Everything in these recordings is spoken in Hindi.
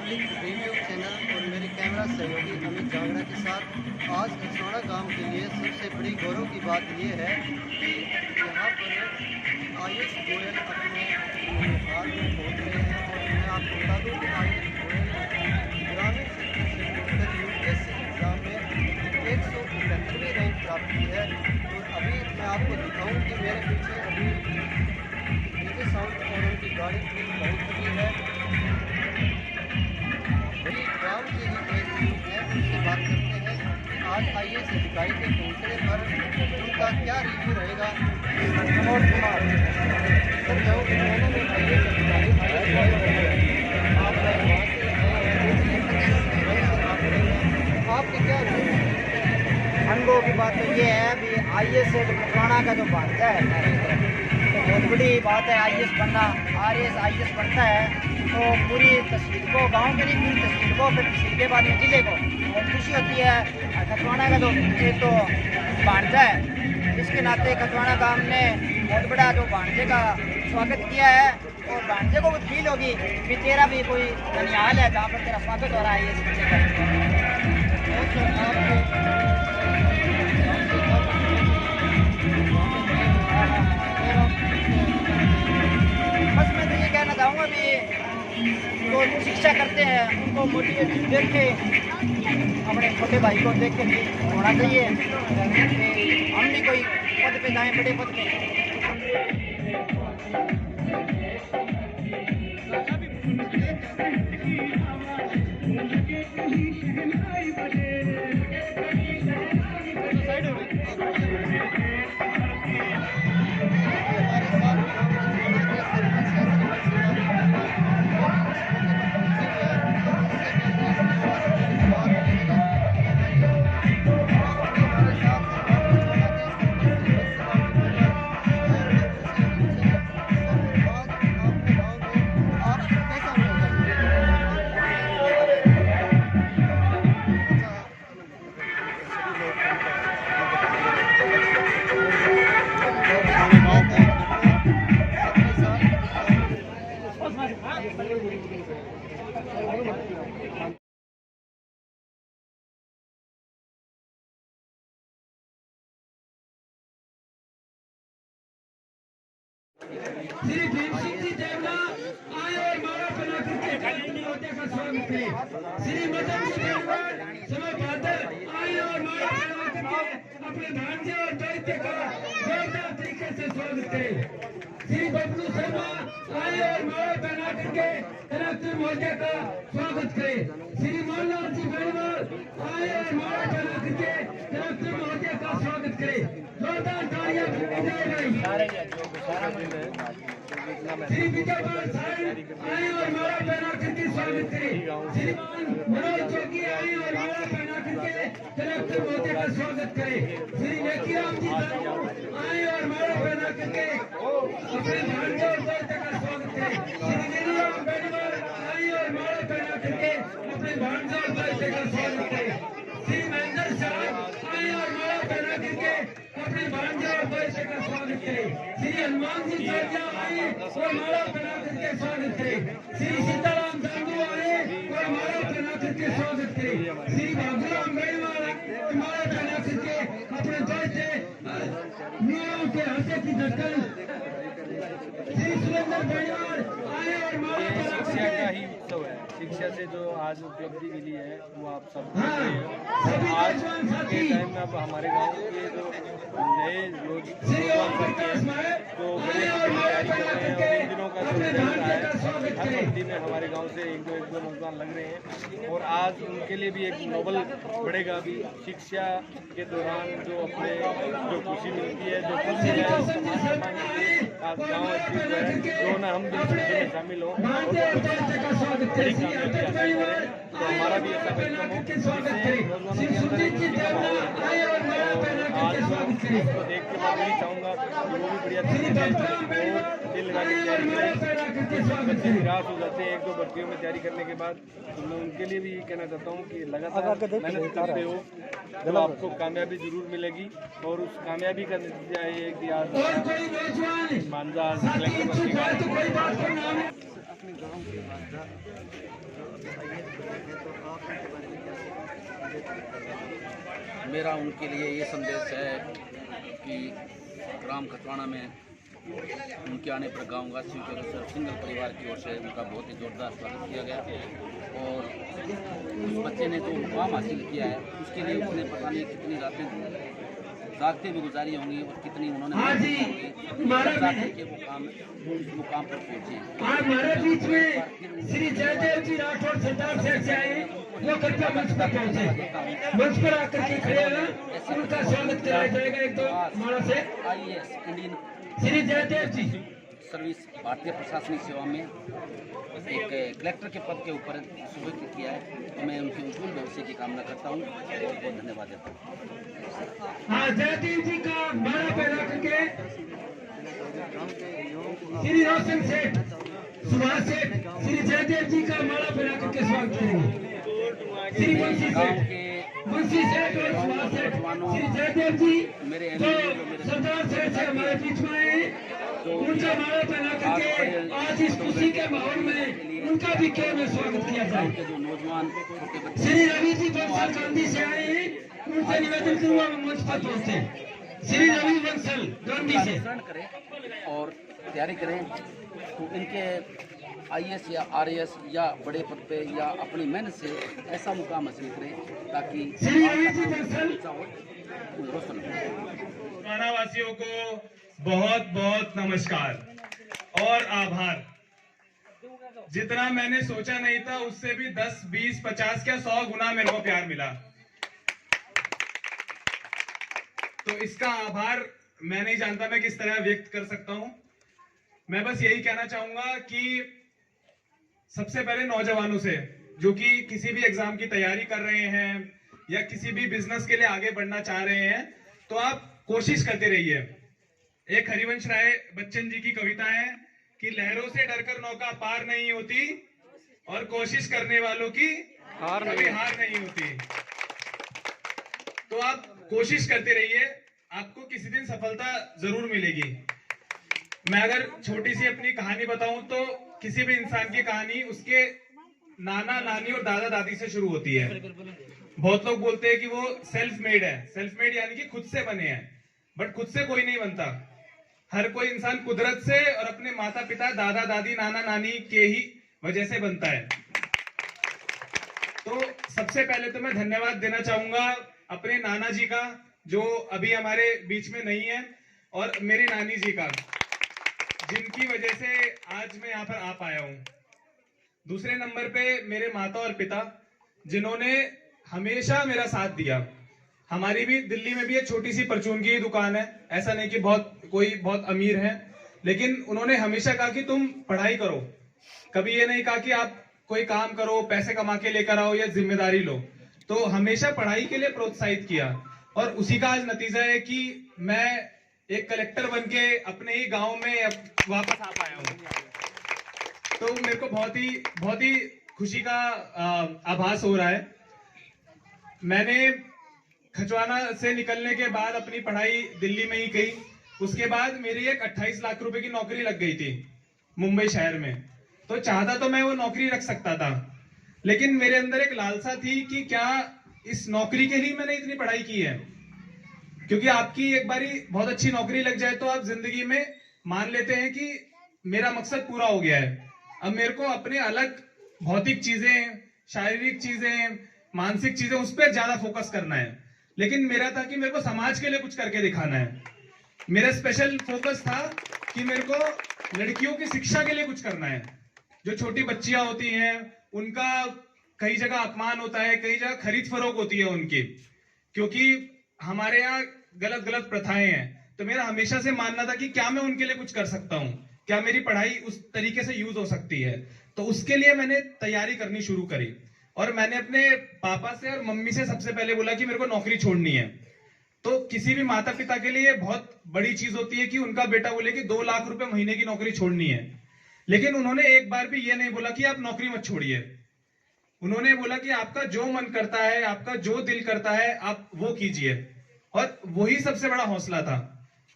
पब्लिक रिव्यू चैनल और मेरे कैमरा सहयोगी अमित जागड़ा के साथ आज कछवाड़ा गांव के लिए सबसे बड़ी गौरव की बात यह है कि यहाँ पर आयुष गोयल अपने हाल में पहुँच रहे हैं। और मैं आपको बता दूँ कि आयुष गोयल ग्रामीण क्षेत्र से यूपीएससी एग्ज़ाम में 175वीं रैंक प्राप्त की है। और अभी मैं आपको दिखाऊँ कि मेरे पीछे अभी डीजे साउंड और उनकी गाड़ी पहुँच चुकी है। गाँव के ही एक लोग हैं, उनसे बात करते हैं कि आज आईएएस अधिकारी के पहुँचने पर उनका क्या रिव्यू रहेगा। मनोज कुमार सर, जो उन्होंने में आईएएस अधिकारी आपके क्या अनुभव की बात तो ये है अभी आईएएस से कछवाड़ा का जो भांजा है तो बहुत बड़ी बात है। आईएएस बनना, आरएएस आईएएस बनता है तो पूरी तहसील को, गांव के लिए पूरी तहसील को, फिर तहसील के बाद में जिले को और खुशी होती है। कछवाड़ा का जो एक तो भांजा है, इसके नाते कछवाड़ा गांव ने बहुत बड़ा जो भांजे का स्वागत किया है। और भांजे को भी फील होगी कि तेरा भी कोई ननिहाल है जहाँ पर तेरा स्वागत हो रहा है। इस बच्चे का बस मैं तो ये कहना चाहूँगा भी जो शिक्षा करते हैं उनको मोटिवेट देख के अपने छोटे भाई को देख के भी होना चाहिए। हम भी कोई पद पे जाएं, बड़े पद पे। श्री भीम सिंह जी देवना आए और माला बना करके होते का स्वागत करें। श्री मदन जी देवगढ़ समय बादल आए और माला बना करके अपने भांजे और दैत्य का जोरदार तरीके से स्वागत करें। श्री बबलू शर्मा आए और माला बना करके कलेक्टर महोदय का स्वागत करें। श्री मोहनलाल जी बेनीवाल आए और माला बना करके कलेक्टर महोदय का स्वागत करें। जोरदार तालियां श्री विजय कुमार आए और माला पहना करके स्वागत करें। श्रीमान मनोज जोगी आए और माला पहना करके कलेक्टर महोदय का स्वागत करें। श्री नेकीराम जी आए और माला पहना करके अपने भांजे और दैत्य का स्वागत करें। श्री नीलम बेनीवाल आए और माला पहना करके अपने भांजे और दैत्य का स्वागत करें। श्री महेंद्र शाह आए और माला पहना करके अपने भांजे और दैत्य का स्वागत करें। श्री हनुमान जी आए और माला बना करके स्वागत करें। श्री सीताराम संधू आए और माला बना करके स्वागत करें। श्री बाबूराम बेनीवाल और माला बना करके अपने दैत्य नियमों के हाथे की धक्कन। श्री सुरेंद्र बेनीवाल आए और माला बना करके शिक्षा से जो आज उपलब्धि मिली है वो आप सब आज के टाइम में अब हमारे गांव के जो नए लोग तो तैयारी कर रहे हैं और इन दिनों का जो रिजल्ट है हर भर्ती में हमारे गांव से एक दो नौजवान लग रहे हैं। और आज उनके लिए भी एक नोबल बढ़ेगा। अभी शिक्षा के दौरान जो अपने जो खुशी मिलती है, जो खुशी है आज गाँव जो न हम भी में शामिल हों और बड़ी कामयाबी हासिल करें। तो हमारा भी ऐसा परिश्रम हो जिससे नौजवानों के अंदर उसको देख के मैं वही चाहूँगा कि वो भी बढ़िया तरीके से दिल लगा के तैयारी करें। बच्चे निराश हो जाते हैं एक दो भर्तियों में तैयारी करने के बाद, तो मैं उनके लिए भी ये कहना चाहता हूँ कि लगातार मेहनत करते हो तो आपको कामयाबी जरूर मिलेगी। और उस कामयाबी का नतीजा ये है कि आज भांजा अपने गांव के वास्ता जो IAS बने हैं, तो आप उनके बारे में क्या सोचते? मेरा उनके लिए ये संदेश है कि ग्राम खतवाना में उनके आने पर गाँववासियों के सर सिंगल परिवार की ओर से उनका बहुत ही जोरदार स्वागत किया गया और उस बच्चे ने जो मुकाम हासिल किया है उसके लिए उसने पता नहीं कितनी रातें जागते भी गुजारी होंगी और कितनी उन्होंने कि वो मुकाम पर पहुँचे। हमारे बीच में श्री जयदेव जी राठौर सरदार शहर से आए, वो कृपया मंच पर पहुंचे, मंच पर आकर के खड़े हैं, उनका स्वागत कराया जाएगा। एक दो माला से IAS इंडियन श्री जयदेव जी सर्विस भारतीय प्रशासनिक सेवा में एक कलेक्टर के पद के ऊपर सुविधा किया है, तो मैं उनके उज्जवल भविष्य की कामना करता हूँ। बहुत बहुत धन्यवाद देता हूँ। हाँ, जयदेव जी का माला पहना करके गांव के युवाओं को श्री रोशन सेठ, सुभाष सेठ, श्री जयदेव जी का माला पहना करके स्वागत करेंगे। श्री मुंशी गाँव सेठ, के मुंशी सेठ और सुभाष सेठ, श्री जयदेव जी जो सरदार सेठ से हमारे बीच में आए, उनका माला पहना करके आज इस खुशी के माहौल में उनका भी केवल में स्वागत किया जाए। के जो नौजवान छोटे बच्चे श्री रवि जी बंसल गांधी से आए हैं, उनसे निवेदन करूंगा मंच पर पहुंचे। श्री रवि बंसल गांधी से अनुसरण करें और तैयारी करें, तो इनके IAS या RAS या बड़े पद पे या अपनी मेहनत से ऐसा मुकाम हासिल करें ताकि श्री रवि जी बंसल रोशन हो। खतवाना वासियों को बहुत बहुत नमस्कार और आभार। जितना मैंने सोचा नहीं था उससे भी 10, 20, 50 क्या 100 गुना मेरे को प्यार मिला। तो इसका आभार मैं नहीं जानता मैं किस तरह व्यक्त कर सकता हूं। मैं बस यही कहना चाहूंगा कि सबसे पहले नौजवानों से जो कि किसी भी एग्जाम की तैयारी कर रहे हैं या किसी भी बिजनेस के लिए आगे बढ़ना चाह रहे हैं, तो आप कोशिश करते रहिए। एक हरिवंश राय बच्चन जी की कविता है कि लहरों से डरकर नौका पार नहीं होती और कोशिश करने वालों की कभी हार नहीं होती। तो आप कोशिश करते रहिए, आपको किसी दिन सफलता जरूर मिलेगी। मैं अगर छोटी सी अपनी कहानी बताऊं तो किसी भी इंसान की कहानी उसके नाना नानी और दादा दादी से शुरू होती है। बहुत लोग बोलते हैं कि वो सेल्फ मेड है, सेल्फ मेड यानी कि खुद से बने हैं, बट खुद से कोई नहीं बनता। हर कोई इंसान कुदरत से और अपने माता पिता दादा दादी नाना नानी के ही वजह से बनता है। तो सबसे पहले तो मैं धन्यवाद देना चाहूंगा अपने नाना जी का जो अभी हमारे बीच में नहीं है, और मेरी नानी जी का जिनकी वजह से आज मैं यहाँ पर आ पाया हूँ। दूसरे नंबर पे मेरे माता और पिता जिन्होंने हमेशा मेरा साथ दिया। हमारी भी दिल्ली में भी एक छोटी सी परचून की दुकान है, ऐसा नहीं कि बहुत अमीर है, लेकिन उन्होंने हमेशा कहा कि तुम पढ़ाई करो। कभी ये नहीं कहा कि आप कोई काम करो, पैसे कमा के लेकर आओ या जिम्मेदारी लो। तो हमेशा पढ़ाई के लिए प्रोत्साहित किया, और उसी का आज नतीजा है कि मैं एक कलेक्टर बनके अपने ही गांव में वापस आ पाया हूँ। तो मेरे को बहुत ही खुशी का आभास हो रहा है। मैंने खचवाना से निकलने के बाद अपनी पढ़ाई दिल्ली में ही की। उसके बाद मेरी एक 28 लाख रुपए की नौकरी लग गई थी मुंबई शहर में। तो चाहता तो मैं वो नौकरी रख सकता था, लेकिन मेरे अंदर एक लालसा थी कि क्या इस नौकरी के लिए मैंने इतनी पढ़ाई की है। क्योंकि आपकी एक बारी बहुत अच्छी नौकरी लग जाए तो आप जिंदगी में मान लेते हैं कि मेरा मकसद पूरा हो गया है। अब मेरे को अपने अलग भौतिक चीजें, शारीरिक चीजें, मानसिक चीजें, उस पर ज्यादा फोकस करना है। लेकिन मेरा था कि मेरे को समाज के लिए कुछ करके दिखाना है। मेरा स्पेशल फोकस था कि मेरे को लड़कियों की शिक्षा के लिए कुछ करना है। जो छोटी बच्चियां होती हैं उनका कई जगह अपमान होता है, कई जगह खरीद फरोख होती है उनकी, क्योंकि हमारे यहाँ गलत गलत प्रथाएं हैं। तो मेरा हमेशा से मानना था कि क्या मैं उनके लिए कुछ कर सकता हूँ, क्या मेरी पढ़ाई उस तरीके से यूज हो सकती है। तो उसके लिए मैंने तैयारी करनी शुरू करी, और मैंने अपने पापा से और मम्मी से सबसे पहले बोला कि मेरे को नौकरी छोड़नी है। तो किसी भी माता पिता के लिए बहुत बड़ी चीज होती है कि उनका बेटा बोले कि 2 लाख रुपए महीने की नौकरी छोड़नी है। लेकिन उन्होंने एक बार भी ये नहीं बोला कि आप नौकरी मत छोड़िए। उन्होंने बोला कि आपका जो मन करता है, आपका जो दिल करता है, आप वो कीजिए। और वही सबसे बड़ा हौसला था।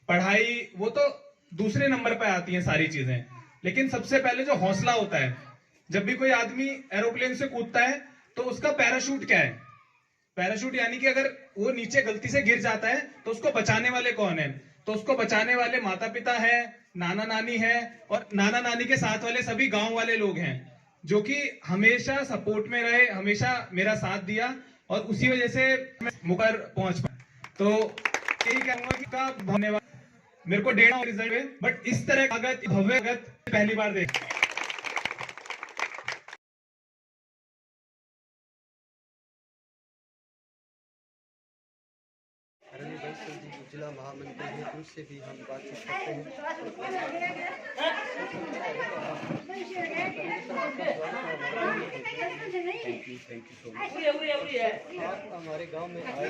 पढ़ाई वो तो दूसरे नंबर पर आती है सारी चीजें, लेकिन सबसे पहले जो हौसला होता है, जब भी कोई आदमी एरोप्लेन से कूदता है तो उसका पैराशूट क्या है? पैराशूट यानी कि अगर वो नीचे गलती से गिर जाता है तो उसको बचाने वाले कौन है? तो उसको बचाने वाले माता पिता है, नाना नानी है, और नाना नानी के साथ वाले सभी गांव वाले लोग हैं, जो कि हमेशा सपोर्ट में रहे, हमेशा मेरा साथ दिया, और उसी वजह से मैं मुकर पहुंच पाया। तो यही कहूंगा कि का धन्यवाद। मेरे को 1.5 रिजल्ट है, बट इस तरह का भव्य पहली बार देख। रवि बंसल जी जिला महामंत्री हैं, उनसे भी हम बातचीत करते हैं। Thank you so much. आप हमारे गांव में आए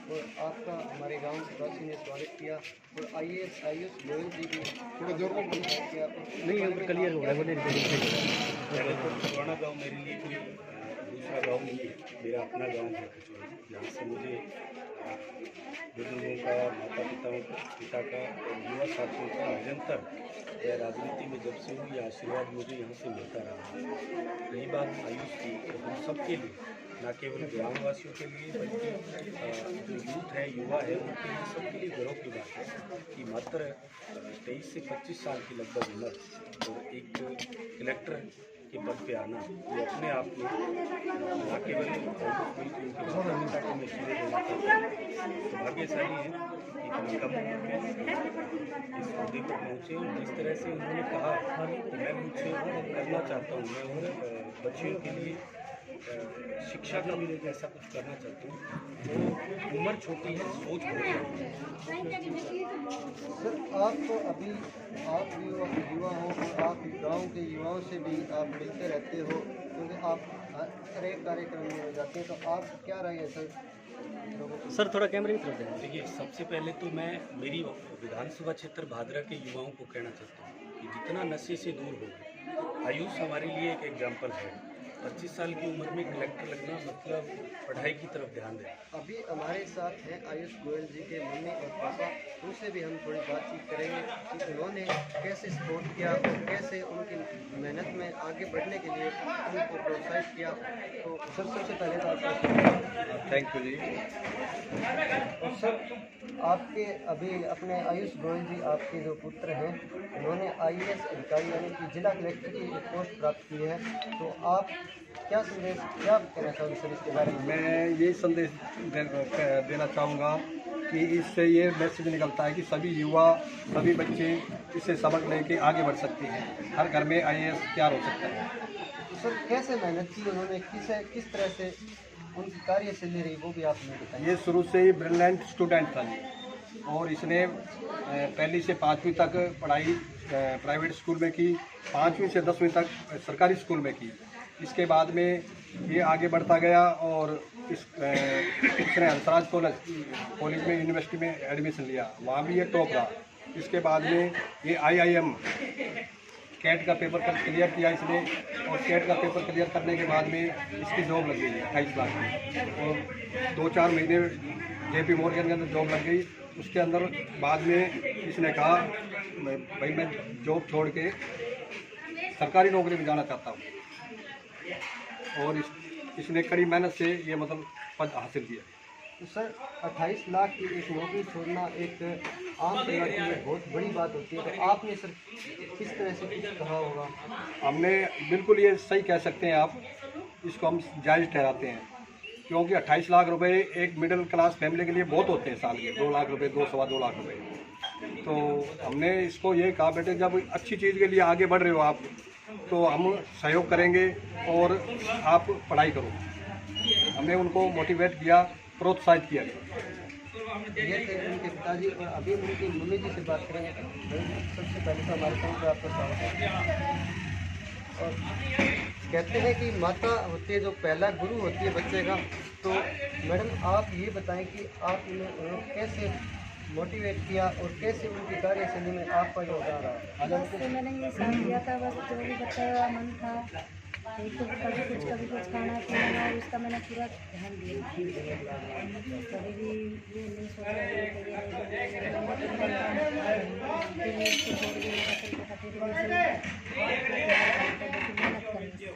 और आपका हमारे गांव वासी ने स्वागत किया, और IAS गोयल जी भी थोड़ा जोर में किया। नहीं क्लियर हो रहा है। पुराना गांव मेरे लिए कोई दूसरा गांव नहीं है, मेरा अपना गांव है यहाँ से मुझे बुजुर्गों का, माता पिता का और युवा साथियों का निरंतर राजनीति में जब से हुई आशीर्वाद मुझे यहाँ से मिलता रहा। रही बात आयुष की, तो हम सबके लिए, न केवल ग्रामवासियों के लिए बल्कि जो यूथ है, युवा है, उनके लिए, सबके लिए गर्व की बात है कि मात्र 23 से 25 साल की लगभग उम्र और एक कलेक्टर के पद पे आना, ये अपने आप में न केवल उनकी माता को मैं श्रेय देना चाहता हूँ। भाग्यशाली है कि कम उम्र में इस अवधि पर पहुँचे, और जिस तरह से उन्होंने कहा कि मैं मुझसे करना चाहता हूँ, मैं और बच्चियों के लिए शिक्षा का भी ऐसा कुछ करना चाहता हूँ। तो उम्र छोटी है, सोच बड़ी है। सर, आप तो अभी आप भी युवा हो, और आप गांव के युवाओं से भी आप मिलते रहते हो, क्योंकि आप हर एक कार्यक्रम में जाते हैं, तो आप क्या रहे हैं सर? थोड़ा कैमरे की तरफ दें। देखिए, सबसे पहले तो मैं मेरी विधानसभा क्षेत्र भादरा के युवाओं को कहना चाहता हूँ कि जितना नशे से दूर हो, आयुष हमारे लिए एक एग्जाम्पल है। 25 साल की उम्र में कलेक्टर लगना मतलब पढ़ाई की तरफ ध्यान दें। अभी हमारे साथ हैं आयुष गोयल जी के मम्मी और पापा, उनसे भी हम थोड़ी बातचीत करेंगे कि उन्होंने कैसे सपोर्ट किया और कैसे उनकी मेहनत में आगे बढ़ने के लिए उनको प्रोत्साहित किया। तो सर, सबसे पहले तो आपको थैंक यू जी। और सर, आपके अभी अपने आयुष गोयल जी, आपके जो पुत्र हैं, उन्होंने IAS अधिकारी यानी कि जिला कलेक्टर की एक पोस्ट प्राप्त की है, तो आप क्या संदेश, क्या कहना चाहोगे सर इसके बारे में? मैं ये संदेश देना चाहूँगा कि इससे ये मैसेज निकलता है कि सभी युवा, सभी बच्चे इससे सबक लेके आगे बढ़ सकते हैं। हर घर में IAS तैयार हो सकता है। तो सर, कैसे मेहनत की उन्होंने, किस तरह से उनकी कार्यशैली रही, वो भी आप हमें बताइए। ये शुरू से ही ब्रिलियंट स्टूडेंट था ये, और इसने पहली से 5वीं तक पढ़ाई प्राइवेट स्कूल में की, 5वीं से 10वीं तक सरकारी स्कूल में की। इसके बाद में ये आगे बढ़ता गया और इसने हंसराज कॉलेज में, यूनिवर्सिटी में एडमिशन लिया, वहाँ भी ये टॉप रहा। इसके बाद में ये IIM कैट का पेपर क्लियर किया इसने, और कैट का पेपर क्लियर करने के बाद में इसकी जॉब लग गई 28 लाख में, और 2-4 महीने JP मॉर्गन के अंदर जॉब लग गई। उसके अंदर बाद में इसने कहा भाई मैं जॉब छोड़ के सरकारी नौकरी में जाना चाहता हूँ, और इसने कड़ी मेहनत से ये मतलब पद हासिल किया। तो सर, 28 लाख की एक नौकरी छोड़ना एक आम परिवार के लिए बहुत बड़ी बात होती है, तो आपने सर किस तरह से कुछ कहा होगा? हमने बिल्कुल ये सही कह सकते हैं आप, इसको हम जायज़ ठहराते हैं, क्योंकि 28 लाख रुपए एक मिडिल क्लास फैमिली के लिए बहुत होते हैं साल के, 2 लाख रुपए, 2-2.25 लाख रुपए। तो हमने इसको ये कहा, बेटे जब अच्छी चीज़ के लिए आगे बढ़ रहे हो आप, तो हम सहयोग करेंगे और आप पढ़ाई करो। हमने उनको मोटिवेट किया, प्रोत्साहित किया। ये थे उनके पिताजी, और अभी उनकी मम्मी जी से बात करेंगे। सबसे पहले तो हमारे काम पर आपका स्वागत है। और कहते हैं कि माता होती है जो पहला गुरु होती है बच्चे का, तो मैडम आप ये बताएं कि आपने कैसे मोटिवेट किया और कैसे उनकी कार्यशैली में आपका योगदान रहा? बस मैंने ये साथ दिया था, बस जो भी बताया मन था, तो कभी कुछ खाना पीना, उसका मैंने पूरा ध्यान दिया। कभी भी ये नहीं सोचा खातिर भी से मेहनत करते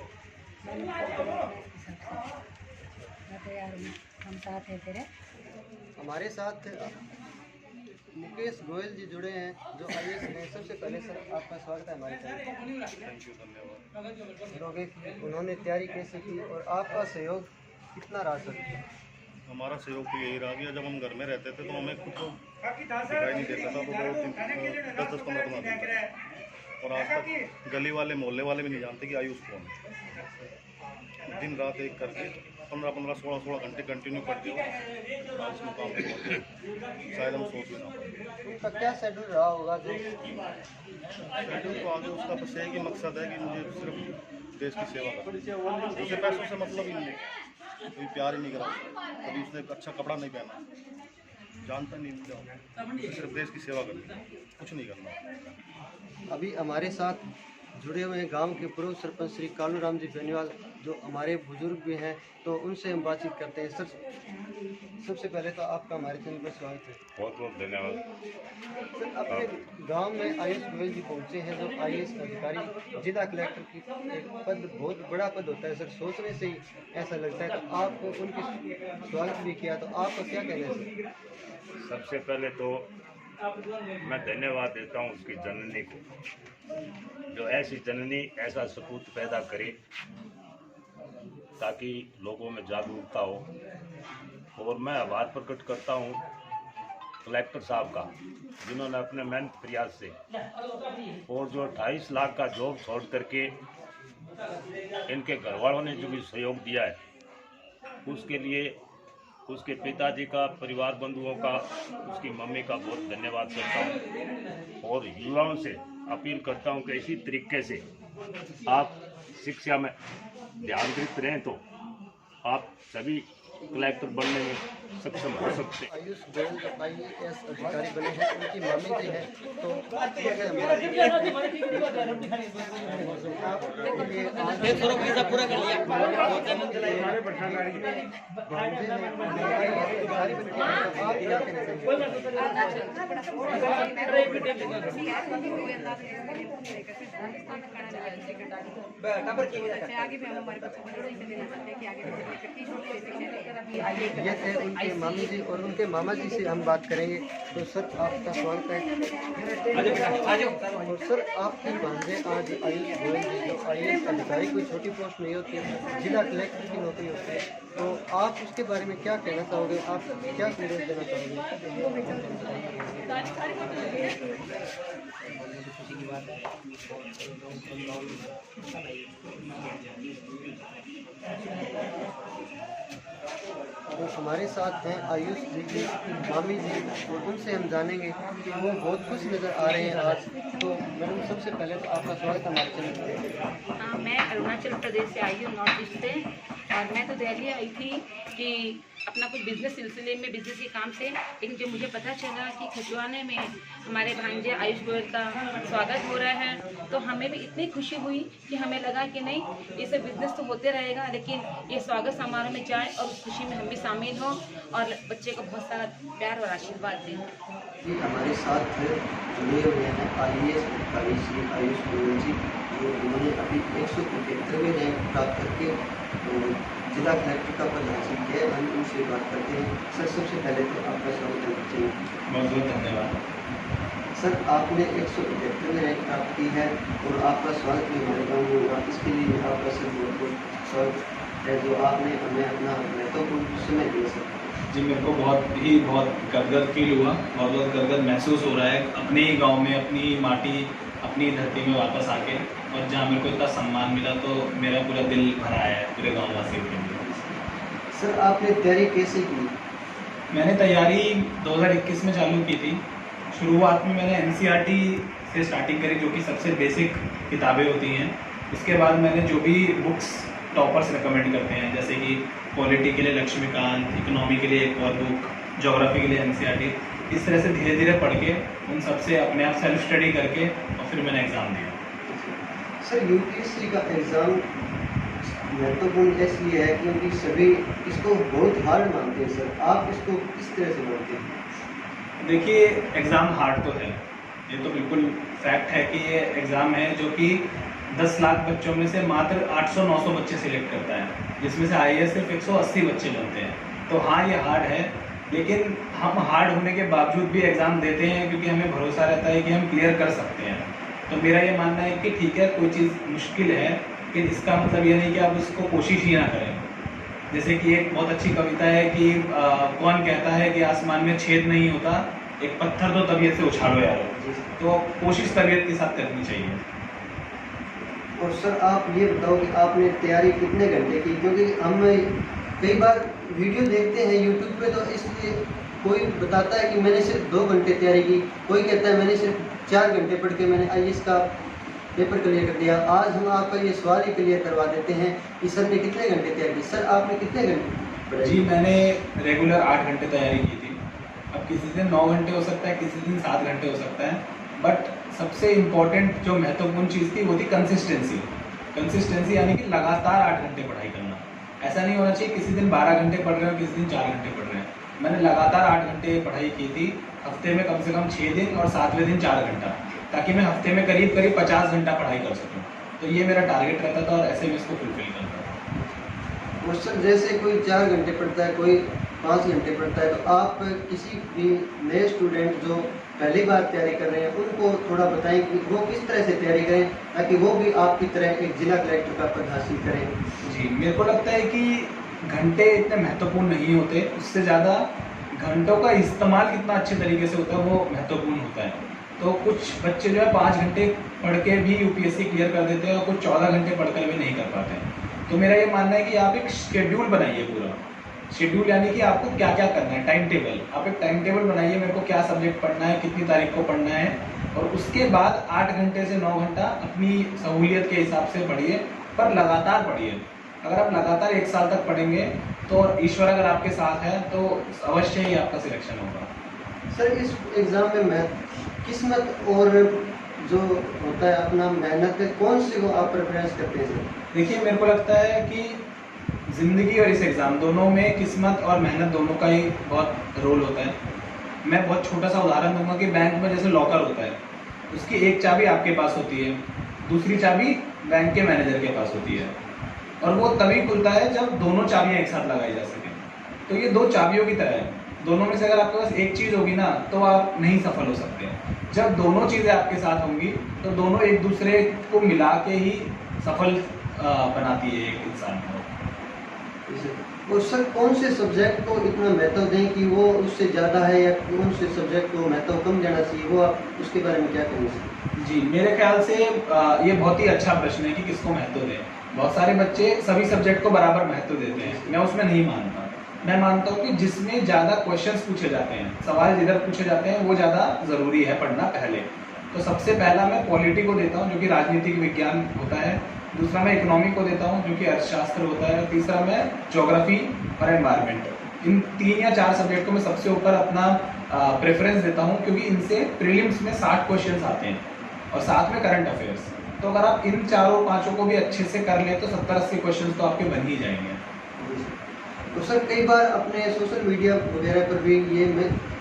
मैं तो यार हम साथ हैं तेरे। हमारे साथ मुकेश गोयल जी जुड़े हैं जो IAS हैं। सबसे पहले सर आपका स्वागत है हमारे चैनल। उन्होंने तैयारी कैसे की और आपका सहयोग कितना रहा सर? हमारा सहयोग तो यही रहा कि जब हम घर में रहते थे तो हमें कुछ दिखाई नहीं देता था, तो 10-15 दिन आते थे और आज तक गली वाले मोहल्ले वाले भी नहीं जानते कि आयुष कौन है। दिन रात एक करके 15-15, 16-16 घंटे कंटिन्यू पढ़ते हो, आज मुकाम पे पहुंचे। शायद हम सोच भी ना पाए। उनका क्या शेड्यूल रहा होगा? जो शेड्यूल तो आगे उसका बस यही मकसद है कि मुझे सिर्फ देश की सेवा करनी है, उसे पैसों से मतलब ही नहीं है, कोई प्यार ही नहीं करा, कभी उसने अच्छा कपड़ा नहीं पहना, जानता नहीं मुझे, उसे सिर्फ देश की सेवा करनी है, कुछ नहीं करना। अभी हमारे साथ जुड़े हुए हैं गांव के पूर्व सरपंच श्री कालूराम जी बेनीवाल, जो हमारे बुजुर्ग भी हैं, तो उनसे हम बातचीत करते हैं। सर सबसे पहले तो आपका हमारे चैनल पर स्वागत है। बहुत बहुत धन्यवाद। सर अपने गांव में आयुष गोयल जी पहुंचे हैं जो IAS अधिकारी, जिला कलेक्टर की एक पद बहुत बड़ा पद होता है सर, सोचने से ही ऐसा लगता है। तो आप उनके स्वागत भी किया, तो आपका क्या कहना है सर? सबसे पहले तो मैं धन्यवाद देता हूं उसकी जननी को, जो ऐसी जननी ऐसा सपूत पैदा करे ताकि लोगों में जागरूकता हो। और मैं आभार प्रकट करता हूं कलेक्टर साहब का, जिन्होंने अपने मेहनत प्रयास से और जो 28 लाख का जॉब छोड़ करके इनके घर वालों ने जो भी सहयोग दिया है, उसके लिए उसके पिताजी का, परिवार बंधुओं का, उसकी मम्मी का बहुत धन्यवाद करता हूँ। और युवाओं से अपील करता हूँ कि इसी तरीके से आप शिक्षा में ध्यान देते रहें तो आप सभी कलेक्टर बनने में सक्षम हो सकते हैं। आयुष गोयल जो IAS अधिकारी बने हैं, उनकी मम्मी जी हैं, तो आगे भी हम हमारे बच्चों को देना चाहते हैं कि आगे ये थे उनके मामी जी, और उनके मामा जी से हम बात करेंगे। तो सर आपका स्वागत है। और सर आपके भांजे आज आयुष गोयल जी जो IAS अधिकारी कोई छोटी पोस्ट नहीं होती, जिला कलेक्टर की नौकरी होती है, तो आप उसके बारे में क्या कहना चाहोगे? आप क्या संदेश देना चाहोगे? तो हमारे साथ हैं आयुष जी की मामी जी, और उनसे हम जानेंगे कि वो बहुत खुश नज़र आ रहे हैं आज। तो मैडम सबसे पहले तो आपका स्वागत है हमारे चैनल पर। हाँ, मैं अरुणाचल प्रदेश से आई हूँ, नॉर्थ ईस्ट से, और मैं तो दिल्ली आई थी कि अपना कुछ बिजनेस सिलसिले में, बिजनेस के काम से, लेकिन जब मुझे पता चला कि खजवाने में हमारे भांजे आयुष गोयल का स्वागत हो रहा है, तो हमें भी इतनी खुशी हुई कि हमें लगा कि नहीं, ये सब बिजनेस तो होते रहेगा, लेकिन ये स्वागत समारोह में जाए और उस खुशी में हम भी शामिल हों और बच्चे को बहुत सारा प्यार और आशीर्वाद दें। जी हमारे साथ जुड़े हुए हैं IAS अधिकारी श्री आयुष गोयल जी, जो उन्होंने अभी 175वें रैंक प्राप्त करके जिला कलेक्टर का पद हासिल किया है। हम उनसे बात करते हैं। सर सबसे पहले तो आपका स्वागत है। बहुत बहुत धन्यवाद। सर आपने 175वें रैंक प्राप्त की है और आपका स्वागत भी हमारे गाँव में होगा, इसके लिए आपका सर बहुत बहुत स्वागत है, जो आपने हमें अपना महत्वपूर्ण समय दिया सर। जी मेरे को बहुत गर्वगत फील हुआ, बहुत गर्वगत महसूस हो रहा है अपने ही गांव में, अपनी माटी, अपनी धरती में वापस आके, और जहां मेरे को इतना सम्मान मिला तो मेरा पूरा दिल भरा है पूरे गाँव वासियों के लिए। सर आपने तैयारी कैसे की? मैंने तैयारी 2021 में चालू की थी। शुरुआत में मैंने NCERT से स्टार्टिंग करी, जो कि सबसे बेसिक किताबें होती हैं। इसके बाद मैंने जो भी बुक्स टॉपर्स रिकमेंड करते हैं, जैसे कि पॉलिटी के लिए लक्ष्मीकांत, इकोनॉमी के लिए एक और बुक, ज्योग्राफी के लिए NCERT, इस तरह से धीरे धीरे पढ़ के उन सबसे अपने आप सेल्फ स्टडी करके और फिर मैंने एग्ज़ाम दिया। सर UPSC का एग्ज़ाम महत्वपूर्ण इसलिए है क्योंकि सभी इसको बहुत हार्ड मानते हैं। सर आप इसको किस तरह से मानते हैं? देखिए एग्ज़ाम हार्ड तो है, ये तो बिल्कुल फैक्ट है कि ये एग्ज़ाम है जो कि 10 लाख बच्चों में से मात्र 800-900 बच्चे सिलेक्ट करता है, जिसमें से IAS सिर्फ 180 बच्चे बनते हैं। तो हाँ, ये हार्ड है, लेकिन हम हार्ड होने के बावजूद भी एग्ज़ाम देते हैं क्योंकि हमें भरोसा रहता है कि हम क्लियर कर सकते हैं। तो मेरा ये मानना है कि ठीक है, कोई चीज़ मुश्किल है, लेकिन इसका मतलब ये नहीं कि आप उसको कोशिश ही ना करें। जैसे कि एक बहुत अच्छी कविता है कि कौन कहता है कि आसमान में छेद नहीं होता, एक पत्थर तो तबीयत से उछालो यारो। तो कोशिश तबीयत के साथ करनी चाहिए। और सर आप ये बताओ कि आपने तैयारी कितने घंटे की, क्योंकि हम कई बार वीडियो देखते हैं यूट्यूब पे, तो इसलिए कोई बताता है कि मैंने सिर्फ 2 घंटे तैयारी की, कोई कहता है मैंने सिर्फ 4 घंटे पढ़ के मैंने IAS का पेपर क्लियर कर दिया। आज हम आपका ये सवाल ही क्लियर करवा देते हैं कि सर ने कितने घंटे तैयारी की। सर आपने कितने घंटे? जी, मैंने रेगुलर 8 घंटे तैयारी की थी। अब किसी दिन 9 घंटे हो सकता है, किसी दिन 7 घंटे हो सकता है, बट सबसे इम्पोर्टेंट जो महत्वपूर्ण चीज़ थी वो थी कंसिस्टेंसी यानी कि लगातार 8 घंटे पढ़ाई करना। ऐसा नहीं होना चाहिए किसी दिन 12 घंटे पढ़ रहे हो, किसी दिन 4 घंटे पढ़ रहे हैं। मैंने लगातार 8 घंटे पढ़ाई की थी, हफ्ते में कम से कम 6 दिन और 7वें दिन 4 घंटा, ताकि मैं हफ्ते में करीब 50 घंटा पढ़ाई कर सकूँ। तो ये मेरा टारगेट रहता था और ऐसे मैं इसको फुलफिल करता था। और सर जैसे कोई 4 घंटे पढ़ता है, कोई 5 घंटे पढ़ता है, तो आप किसी भी नए स्टूडेंट जो पहली बार तैयारी कर रहे हैं उनको थोड़ा बताएं कि वो किस तरह से तैयारी करें ताकि वो भी आपकी तरह एक जिला कलेक्टर का पद हासिल करें। जी, मेरे को लगता है कि घंटे इतने महत्वपूर्ण नहीं होते, उससे ज़्यादा घंटों का इस्तेमाल कितना अच्छे तरीके से होता है वो महत्वपूर्ण होता है। तो कुछ बच्चे जो है 5 घंटे पढ़ के भी UPSC क्लियर कर देते हैं और कुछ 14 घंटे पढ़कर भी नहीं कर पाते हैं। तो मेरा ये मानना है कि आप एक शेड्यूल बनाइए, पूरा शेड्यूल यानी कि आपको क्या क्या करना है, टाइम टेबल। आप एक टाइम टेबल बनाइए, मेरे को क्या सब्जेक्ट पढ़ना है, कितनी तारीख को पढ़ना है, और उसके बाद 8 घंटे से 9 घंटा अपनी सहूलियत के हिसाब से पढ़िए, पर लगातार पढ़िए। अगर आप लगातार 1 साल तक पढ़ेंगे तो ईश्वर अगर आपके साथ है तो अवश्य ही आपका सिलेक्शन होगा। सर इस एग्ज़ाम में किस्मत और जो होता है अपना मेहनत, कौन सी को आप प्रेफरेंस करते हैं सर? देखिए, मेरे को लगता है कि ज़िंदगी और इस एग्ज़ाम दोनों में किस्मत और मेहनत दोनों का ही बहुत रोल होता है। मैं बहुत छोटा सा उदाहरण दूंगा कि बैंक में जैसे लॉकर होता है, उसकी एक चाबी आपके पास होती है, दूसरी चाबी बैंक के मैनेजर के पास होती है, और वो तभी खुलता है जब दोनों चाबियाँ एक साथ लगाई जा सकें। तो ये 2 चाबियों की तरह है, दोनों में से अगर आपके पास एक चीज़ होगी ना तो आप नहीं सफल हो सकते। जब दोनों चीज़ें आपके साथ होंगी तो दोनों एक दूसरे को मिला के ही सफल बनाती है एक इंसान को। और सर कौन से सब्जेक्ट को इतना महत्व दें कि वो उससे ज़्यादा है, या कौन से सब्जेक्ट को महत्व कम देना चाहिए, वो आप उसके बारे में क्या कहेंगे? जी, मेरे ख्याल से ये बहुत ही अच्छा प्रश्न है कि किसको महत्व दें। बहुत सारे बच्चे सभी सब्जेक्ट को बराबर महत्व देते हैं, मैं उसमें नहीं मानता। मैं मानता हूँ कि जिसमें ज़्यादा क्वेश्चंस पूछे जाते हैं, सवाल जिधर पूछे जाते हैं वो ज़्यादा ज़रूरी है पढ़ना पहले। तो सबसे पहला मैं पॉलिटी को देता हूँ जो कि राजनीतिक विज्ञान होता है, दूसरा मैं इकोनॉमी को देता हूँ जो कि अर्थशास्त्र होता है, और तीसरा मैं ज्योग्राफी और एनवायरनमेंट। इन 3 या 4 सब्जेक्ट को मैं सबसे ऊपर अपना प्रेफरेंस देता हूँ, क्योंकि इनसे प्रीलिम्स में 60 क्वेश्चन आते हैं और साथ में करंट अफेयर्स। तो अगर आप इन 4-5 को भी अच्छे से कर लें तो 70-80 क्वेश्चन तो आपके बन ही जाएंगे। तो सर कई बार अपने सोशल मीडिया वगैरह पर भी ये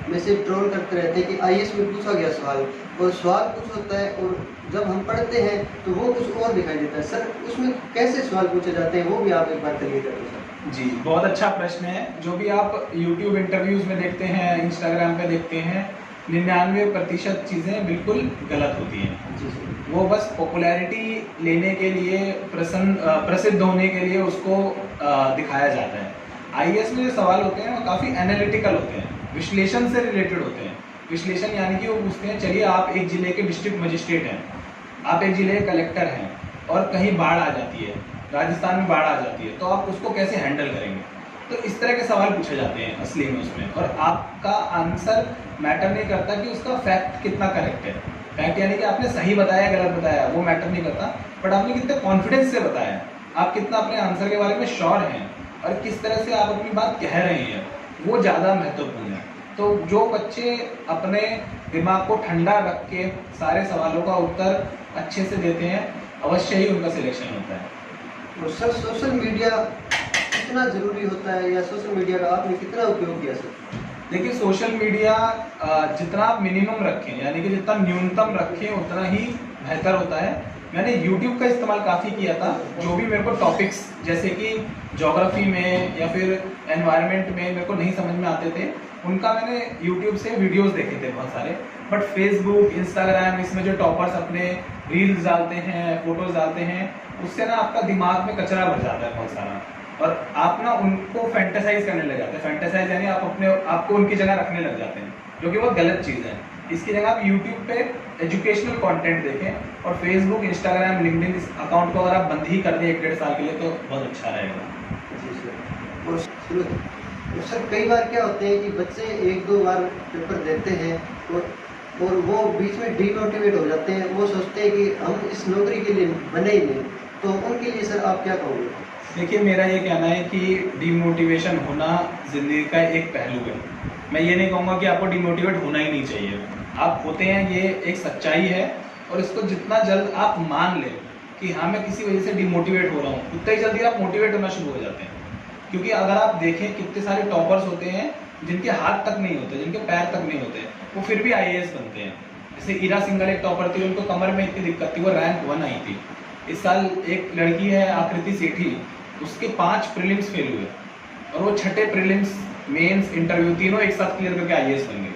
मैसेज ट्रोल करते रहते हैं कि IAS में पूछा गया सवाल, और सवाल कुछ होता है और जब हम पढ़ते हैं तो वो कुछ और दिखाई देता है। सर उसमें कैसे सवाल पूछे जाते हैं वो भी आप एक बार क्लियर कर दो। जी, बहुत अच्छा प्रश्न है। जो भी आप YouTube इंटरव्यूज़ में देखते हैं, इंस्टाग्राम पे देखते हैं, 99% चीज़ें बिल्कुल गलत होती हैं। वो बस पॉपुलैरिटी लेने के लिए, प्रसिद्ध होने के लिए उसको दिखाया जाता है। IAS में जो सवाल होते हैं वो काफ़ी एनालिटिकल होते हैं, विश्लेषण से रिलेटेड होते हैं। विश्लेषण यानी कि वो पूछते हैं, चलिए आप एक ज़िले के डिस्ट्रिक्ट मजिस्ट्रेट हैं, आप एक ज़िले के कलेक्टर हैं और कहीं बाढ़ आ जाती है, राजस्थान में बाढ़ आ जाती है, तो आप उसको कैसे हैंडल करेंगे। तो इस तरह के सवाल पूछे जाते हैं असली में उसमें, और आपका आंसर मैटर नहीं करता कि उसका फैक्ट कितना करेक्ट है। फैक्ट यानी कि आपने सही बताया गलत बताया वो मैटर नहीं करता, बट आपने कितने कॉन्फिडेंस से बताया, आप कितना अपने आंसर के बारे में श्योर हैं और किस तरह से आप अपनी बात कह रहे हैं, वो ज़्यादा महत्वपूर्ण है। तो जो बच्चे अपने दिमाग को ठंडा रख के सारे सवालों का उत्तर अच्छे से देते हैं, अवश्य ही उनका सिलेक्शन होता है। तो सर सोशल मीडिया कितना ज़रूरी होता है, या सोशल मीडिया का आपने कितना उपयोग किया सर? देखिए सोशल मीडिया जितना आप मिनिमम रखें, यानी कि जितना न्यूनतम रखें उतना ही बेहतर होता है। मैंने YouTube का इस्तेमाल काफ़ी किया था, जो भी मेरे को टॉपिक्स जैसे कि ज्योग्राफी में या फिर एनवायरनमेंट में मेरे को नहीं समझ में आते थे, उनका मैंने YouTube से वीडियोस देखे थे बहुत सारे। बट फेसबुक, इंस्टाग्राम, इसमें जो टॉपर्स अपने रील्स डालते हैं, फोटोज डालते हैं, उससे ना आपका दिमाग में कचरा भर जाता है बहुत सारा, और आप ना उनको फैंटेसाइज करने लग जाते हैं। फैंटेसाइज यानी आप आपको उनकी जगह रखने लग जाते हैं, जो कि बहुत गलत चीज़ है। इसकी जगह आप YouTube पे एजुकेशनल कंटेंट देखें, और फेसबुक, इंस्टाग्राम, लिंक्डइन इस अकाउंट को अगर आप बंद ही कर दें 1-1.5 साल के लिए तो बहुत अच्छा रहेगा। जी सर। और सर कई बार क्या होते हैं कि बच्चे 1-2 बार पेपर देते हैं और वो बीच में डीमोटिवेट हो जाते हैं, वो सोचते हैं कि हम इस नौकरी के लिए बने ही नहीं, तो उनके लिए सर आप क्या कहोगे? देखिए मेरा ये कहना है कि डिमोटिवेशन होना ज़िंदगी का एक पहलू है। मैं ये नहीं कहूँगा कि आपको डिमोटिवेट होना ही नहीं चाहिए, आप होते हैं, ये एक सच्चाई है। और इसको जितना जल्द आप मान लें कि हाँ मैं किसी वजह से डिमोटिवेट हो रहा हूँ, उतना ही जल्दी आप मोटिवेट होना शुरू हो जाते हैं। क्योंकि अगर आप देखें कितने सारे टॉपर्स होते हैं जिनके हाथ तक नहीं होते, जिनके पैर तक नहीं होते, वो फिर भी IAS बनते हैं। जैसे ईरा सिंघल एक टॉपर थी, उनको कमर में इतनी दिक्कत थी, वो रैंक 1 आई थी। इस साल एक लड़की है आकृति सेठी, उसके 5 प्रीलिम्स फेल हुए और वो 6ठे प्रीलिम्स, मेंस, इंटरव्यू तीनों एक साथ क्लियर करके IAS बन गई।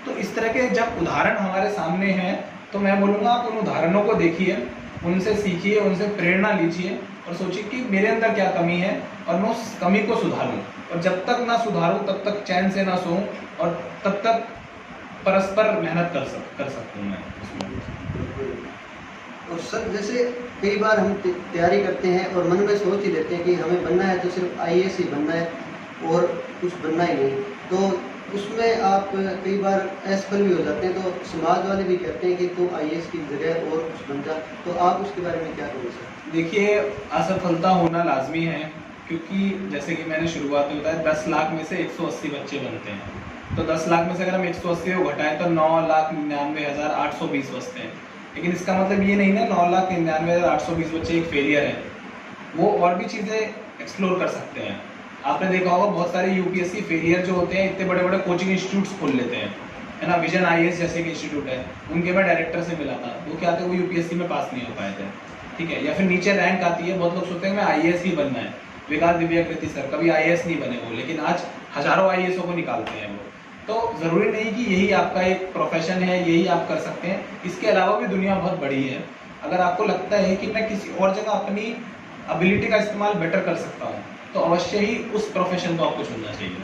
तो इस तरह के जब उदाहरण हमारे सामने हैं तो मैं बोलूँगा आप उन उदाहरणों को देखिए, उनसे सीखिए, उनसे प्रेरणा लीजिए और सोचिए कि मेरे अंदर क्या कमी है और मैं उस कमी को सुधारूँ। और जब तक ना सुधारूँ तब तक चैन से ना सोऊं, और तब तक परस्पर मेहनत कर सकता हूँ मैं। और सर जैसे कई बार हम तैयारी करते हैं और मन में सोच ही लेते हैं कि हमें बनना है तो सिर्फ IAS ही बनना है और कुछ बनना ही नहीं, तो उसमें आप कई बार असफल भी हो जाते हैं, तो समाज वाले भी कहते हैं कि तू IAS की जगह और कुछ बन जा, तो आप उसके बारे में क्या कहोगे सर? देखिए असफलता होना लाजमी है, क्योंकि जैसे कि मैंने शुरुआत में बताया 10 लाख में से 180 बच्चे बनते हैं। तो 10 लाख में से अगर हम 180 को घटाएं तो 9,99,820 बचते हैं। लेकिन इसका मतलब ये नहीं ना 9,99,820 बच्चे एक फेलियर है, वो और भी चीज़ें एक्सप्लोर कर सकते हैं। आपने देखा होगा बहुत सारे UPSC फेलियर जो होते हैं इतने बड़े बड़े कोचिंग इंस्टीट्यूट्स खोल लेते हैं, है ना। विजन IAS जैसे कि इंस्टीट्यूट है, उनके मैं डायरेक्टर से मिला था, वो क्या थे, वो UPSC में पास नहीं हो पाए थे, ठीक है। या फिर नीचे रैंक आती है, बहुत लोग सोचते हैं मैं IAS ही बनना है। विकास दिव्याकृति सर कभी IAS नहीं बने वो, लेकिन आज हजारों IAS को निकालते हैं वो। तो ज़रूरी नहीं कि यही आपका एक प्रोफेशन है, यही आप कर सकते हैं। इसके अलावा भी दुनिया बहुत बड़ी है। अगर आपको लगता है कि मैं किसी और जगह अपनी एबिलिटी का इस्तेमाल बेटर कर सकता हूँ, तो अवश्य ही उस प्रोफेशन को आपको चुनना चाहिए।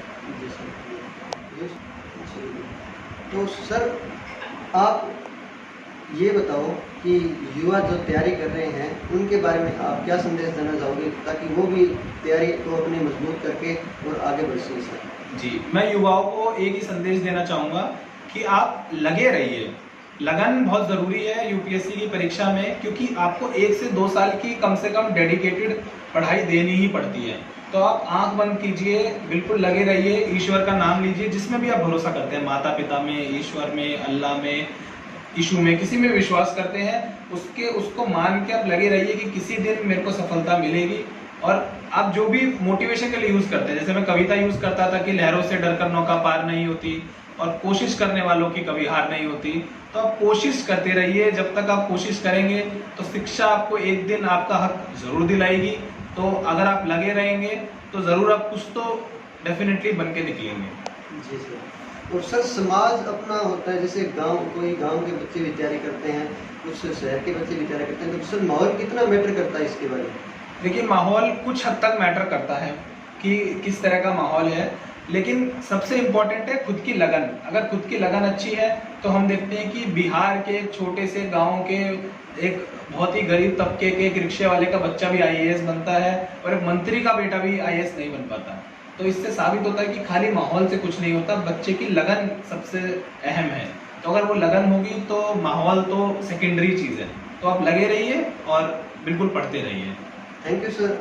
तो सर आप ये बताओ कि युवा जो तैयारी कर रहे हैं उनके बारे में आप क्या संदेश देना चाहोगे, ताकि वो भी तैयारी को अपनी मजबूत करके और आगे बढ़ सकें? सर जी, मैं युवाओं को एक ही संदेश देना चाहूँगा कि आप लगे रहिए। लगन बहुत ज़रूरी है UPSC की परीक्षा में, क्योंकि आपको 1 से 2 साल की कम से कम डेडिकेटेड पढ़ाई देनी ही पड़ती है। तो आप आंख बंद कीजिए, बिल्कुल लगे रहिए, ईश्वर का नाम लीजिए, जिसमें भी आप भरोसा करते हैं, माता पिता में, ईश्वर में, अल्लाह में, यीशु में, किसी में विश्वास करते हैं, उसको मान के आप लगे रहिए कि किसी दिन मेरे को सफलता मिलेगी। और आप जो भी मोटिवेशन के लिए यूज़ करते हैं, जैसे मैं कविता यूज़ करता था कि लहरों से डरकर नौका पार नहीं होती, और कोशिश करने वालों की कभी हार नहीं होती। तो आप कोशिश करते रहिए, जब तक आप कोशिश करेंगे तो शिक्षा आपको एक दिन आपका हक ज़रूर दिलाएगी। तो अगर आप लगे रहेंगे तो ज़रूर आप कुछ तो डेफिनेटली बन के निकलेंगे। जी सर। और सर समाज अपना होता है, जैसे कोई गांव के बच्चे भी तैयारी करते हैं, कुछ शहर के बच्चे भी तैयारी करते हैं, तो सर माहौल कितना मैटर करता है इसके बारे में? देखिए माहौल कुछ हद तक मैटर करता है कि किस तरह का माहौल है, लेकिन सबसे इम्पोर्टेंट है खुद की लगन। अगर खुद की लगन अच्छी है तो हम देखते हैं कि बिहार के एक छोटे से गांव के एक बहुत ही गरीब तबके के एक रिक्शे वाले का बच्चा भी IAS बनता है, और एक मंत्री का बेटा भी IAS नहीं बन पाता। तो इससे साबित होता है कि खाली माहौल से कुछ नहीं होता, बच्चे की लगन सबसे अहम है। तो अगर वो लगन होगी तो माहौल तो सेकेंडरी चीज़ है। तो आप लगे रहिए और बिल्कुल पढ़ते रहिए। Thank you sir.